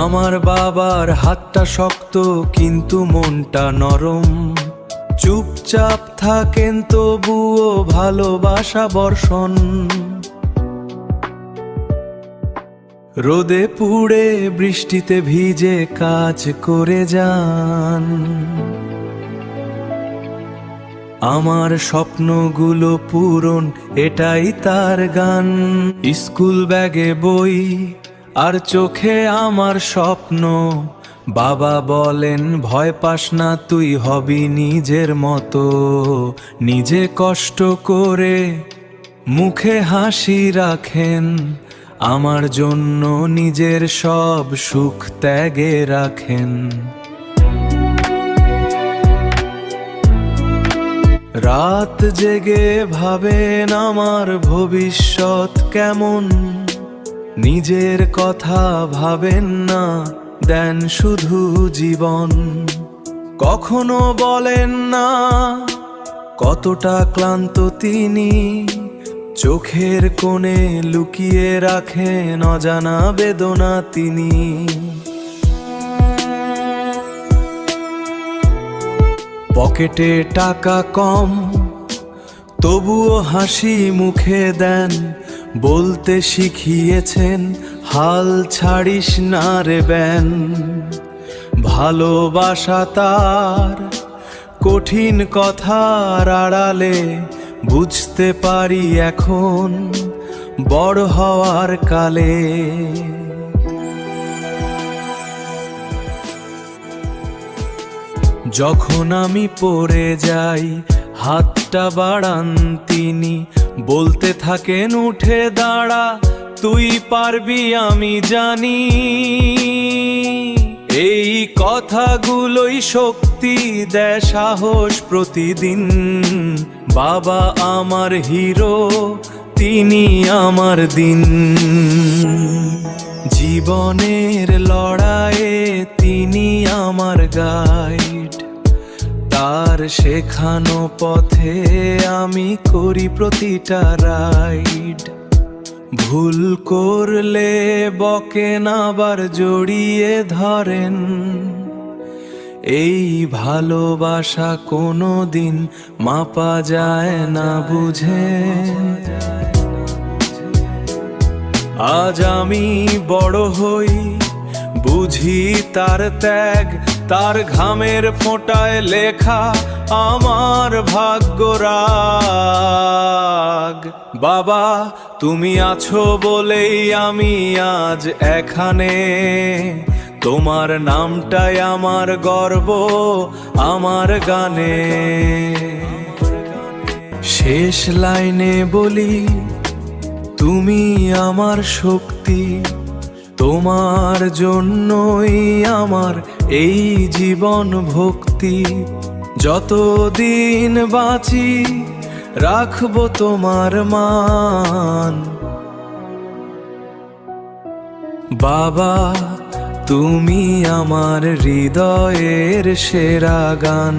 আমার বাবার হাতটা শক্ত কিন্তু মনটা নরম, চুপচাপ থাকেন তবুও ভালোবাসা বর্ষণ। রোদে পুড়ে বৃষ্টিতে ভিজে কাজ করে যান। আমার স্বপ্নগুলো পূরণ, এটাই তার গান। স্কুল ব্যাগে বই আর চোখে আমার স্বপ্ন, বাবা বলেন ভয় পাস না, তুই হবি নিজের মতো। নিজে কষ্ট করে মুখে হাসি রাখেন, আমার জন্য নিজের সব সুখ ত্যাগে রাখেন। রাত জেগে ভাবেন আমার ভবিষ্যৎ কেমন, নিজের কথা ভাবেন না, দেন শুধু জীবন। কখনো বলেন না কতটা ক্লান্ত তিনি, চোখের কোণে লুকিয়ে রাখেন অজানা বেদনা তিনি। পকেটে টাকা কম তবুও হাসি মুখে দেন, বলতে শিখিয়েছেন হাল ছাড়িস না রে বেন। ভালোবাসা তার কঠিন কথার আড়ালে, বুঝতে পারি এখন বড় হওয়ার কালে। যখন আমি পড়ে যাই হাতটা বাড়ান তিনি, বলতে থাকেন উঠে দাঁড়া, তুই পারবি আমি জানি। এই কথাগুলোই শক্তি দেয়, সাহস প্রতিদিন। বাবা আমার হিরো, তিনি আমার দিন। জীবনের লড়াইয়ে তিনি আমার গাইড, তার শেখানো পথে আমি করি প্রতিটা রাইড। ভুল করলে বকেন আবার জড়িয়ে ধরেন, এই ভালোবাসা কোনোদিন মাপা যায় না বুঝে। আজ আমি বড় হই, বুঝি তার ত্যাগ, তার ঘামের ফোঁটায় লেখা আমার ভাগ্যরাগ। বাবা তুমি আছো বলেই আমি আজ এখানে, তোমার নামটাই আমার গর্ব আমার গানে। শেষ লাইনে বলি তুমি আমার শক্তি, তোমার জন্যই আমার এই জীবন ভক্তি। যতদিন বাঁচি রাখবো তোমার মান। বাবা তুমি আমার হৃদয়ের সেরা গান।